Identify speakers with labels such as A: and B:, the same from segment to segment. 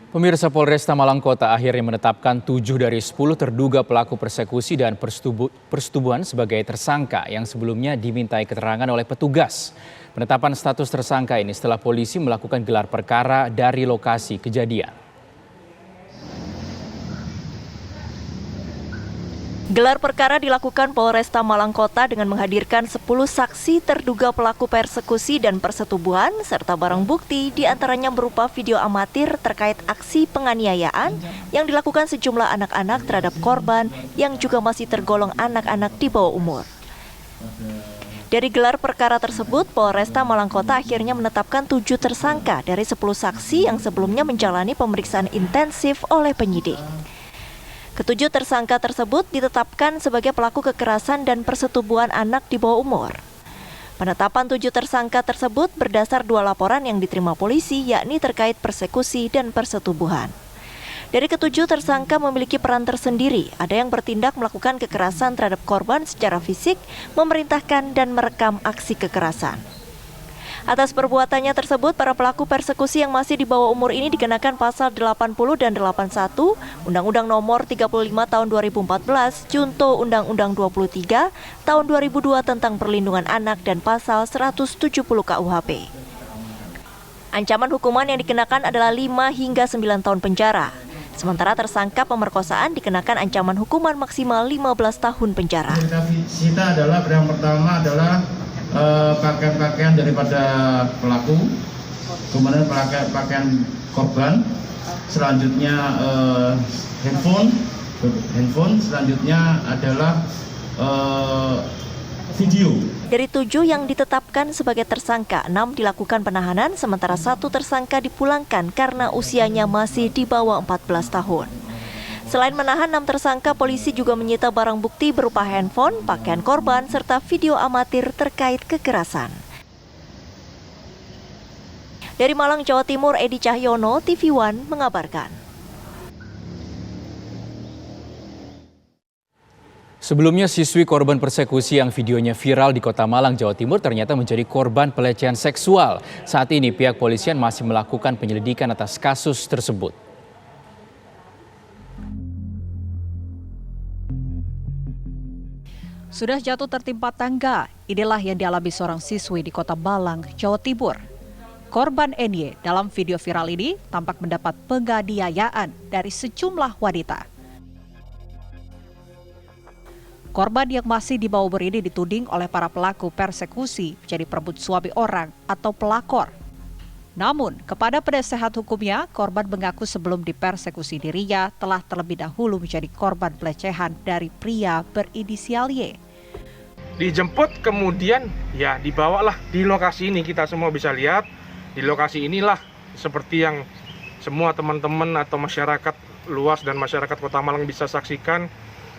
A: Pemirsa, Polresta Malang Kota akhirnya menetapkan 7 dari 10 terduga pelaku persekusi dan persetubuhan sebagai tersangka yang sebelumnya dimintai keterangan oleh petugas. Penetapan status tersangka ini setelah polisi melakukan gelar perkara dari lokasi kejadian.
B: Gelar perkara dilakukan Polresta Malang Kota dengan menghadirkan 10 saksi terduga pelaku persekusi dan persetubuhan serta barang bukti diantaranya berupa video amatir terkait aksi penganiayaan yang dilakukan sejumlah anak-anak terhadap korban yang juga masih tergolong anak-anak di bawah umur. Dari gelar perkara tersebut, Polresta Malang Kota akhirnya menetapkan 7 tersangka dari 10 saksi yang sebelumnya menjalani pemeriksaan intensif oleh penyidik. Ketujuh tersangka tersebut ditetapkan sebagai pelaku kekerasan dan persetubuhan anak di bawah umur. Penetapan 7 tersangka tersebut berdasar 2 laporan yang diterima polisi, yakni terkait persekusi dan persetubuhan. Dari ketujuh tersangka memiliki peran tersendiri, ada yang bertindak melakukan kekerasan terhadap korban secara fisik, memerintahkan dan merekam aksi kekerasan. Atas perbuatannya tersebut, para pelaku persekusi yang masih di bawah umur ini dikenakan pasal 80 dan 81 Undang-Undang Nomor 35 Tahun 2014 Junto Undang-Undang 23 Tahun 2002 tentang Perlindungan Anak dan pasal 170 KUHP. Ancaman hukuman yang dikenakan adalah 5 hingga 9 tahun penjara. Sementara tersangka pemerkosaan dikenakan ancaman hukuman maksimal 15 tahun penjara.
C: Kita adalah yang pertama adalah pakaian-pakaian daripada pelaku, kemudian pakaian korban, selanjutnya handphone, selanjutnya adalah video.
B: Dari 7 yang ditetapkan sebagai tersangka, 6 dilakukan penahanan, sementara 1 tersangka dipulangkan karena usianya masih di bawah 14 tahun. Selain menahan 6 tersangka, polisi juga menyita barang bukti berupa handphone, pakaian korban, serta video amatir terkait kekerasan. Dari Malang, Jawa Timur, Edi Cahyono, TV One mengabarkan.
A: Sebelumnya, siswi korban persekusi yang videonya viral di Kota Malang, Jawa Timur ternyata menjadi korban pelecehan seksual. Saat ini pihak polisian masih melakukan penyelidikan atas kasus tersebut.
D: Sudah jatuh tertimpa tangga, inilah yang dialami seorang siswi di Kota Malang, Jawa Timur. Korban NY dalam video viral ini tampak mendapat penganiayaan dari sejumlah wanita. Korban yang masih di bawah umur ini dituding oleh para pelaku persekusi menjadi perebut suami orang atau pelakor. Namun, kepada penasehat hukumnya, korban mengaku sebelum dipersekusi dirinya telah terlebih dahulu menjadi korban pelecehan dari pria berinisial Y.
E: Dijemput, kemudian ya dibawalah di lokasi ini. Kita semua bisa lihat di lokasi inilah seperti yang semua teman-teman atau masyarakat luas dan masyarakat Kota Malang bisa saksikan,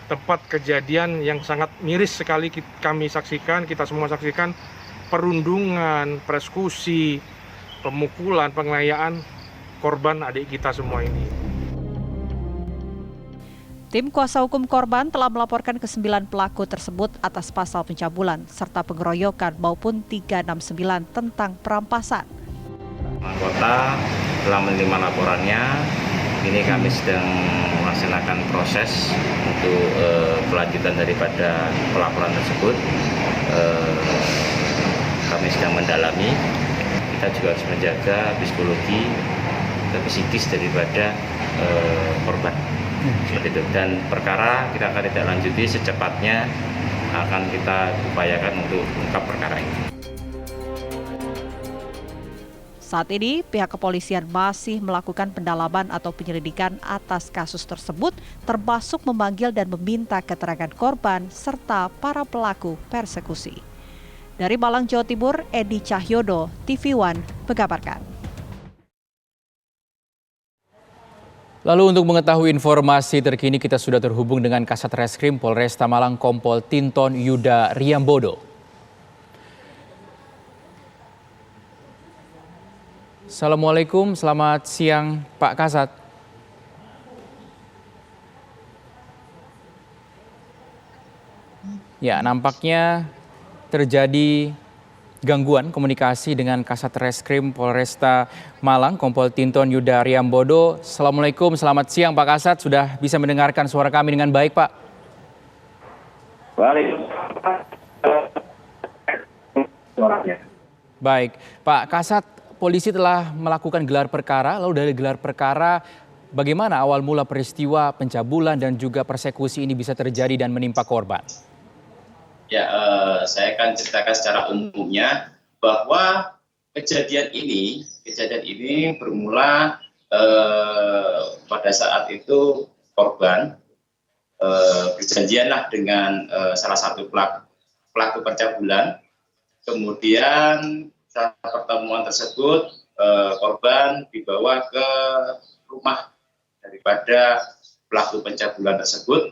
E: tempat kejadian yang sangat miris sekali kami saksikan, kita semua saksikan, perundungan, persekusi, pemukulan, penganiayaan korban adik kita semua ini.
D: Tim kuasa hukum korban telah melaporkan ke-9 pelaku tersebut atas pasal pencabulan serta pengeroyokan maupun 369 tentang perampasan.
F: Kota telah menerima laporannya. Ini kami sedang melaksanakan proses untuk kelanjutan daripada pelaporan tersebut. Kami sedang mendalami. Kita juga harus menjaga psikologi dan psikis daripada korban. Seperti itu. Dan perkara kita akan tidak lanjuti secepatnya, akan kita upayakan untuk mengungkap perkara ini.
D: Saat ini pihak kepolisian masih melakukan pendalaman atau penyelidikan atas kasus tersebut, termasuk memanggil dan meminta keterangan korban serta para pelaku persekusi. Dari Malang, Jawa Timur, Edi Cahyono, TV One mengabarkan.
A: Lalu untuk mengetahui informasi terkini kita sudah terhubung dengan Kasat Reskrim Polresta Malang Kompol Tinton Yuda Riambodo. Assalamualaikum, selamat siang Pak Kasat. Ya, nampaknya terjadi gangguan komunikasi dengan Kasat Reskrim Polresta Malang, Kompol Tinton Yuda Riambodo. Assalamualaikum, selamat siang Pak Kasat. Sudah bisa mendengarkan suara kami dengan baik, Pak? Baik, Pak Kasat, polisi telah melakukan gelar perkara. Lalu dari gelar perkara, bagaimana awal mula peristiwa pencabulan dan juga persekusi ini bisa terjadi dan menimpa korban?
G: Ya, saya akan ceritakan secara umumnya bahwa kejadian ini bermula pada saat itu korban berjanjianlah dengan salah satu pelaku pencabulan. Kemudian saat pertemuan tersebut korban dibawa ke rumah daripada pelaku pencabulan tersebut.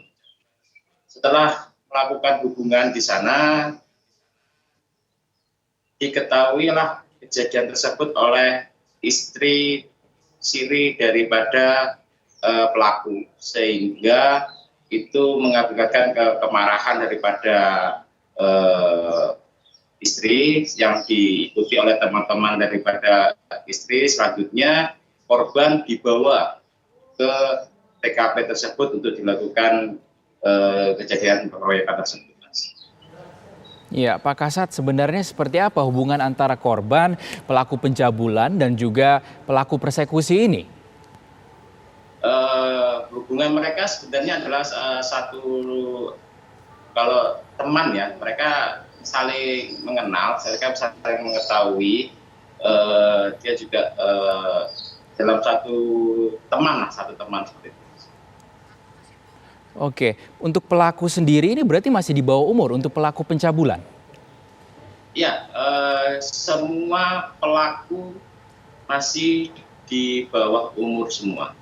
G: Setelah melakukan hubungan di sana, diketahuilah kejadian tersebut oleh istri siri daripada pelaku, sehingga itu mengakibatkan kemarahan daripada istri yang diikuti oleh teman-teman daripada istri. Selanjutnya korban dibawa ke TKP tersebut untuk dilakukan kejadian pengeroyokan tersebut.
A: Ya, Pak Kasat, sebenarnya seperti apa hubungan antara korban, pelaku pencabulan, dan juga pelaku persekusi ini?
G: Hubungan mereka sebenarnya adalah satu, kalau teman ya, mereka saling mengenal, mereka saling mengetahui. Dia juga dalam satu teman seperti itu.
A: Oke, untuk pelaku sendiri ini berarti masih di bawah umur untuk pelaku pencabulan?
G: Ya, semua pelaku masih di bawah umur semua.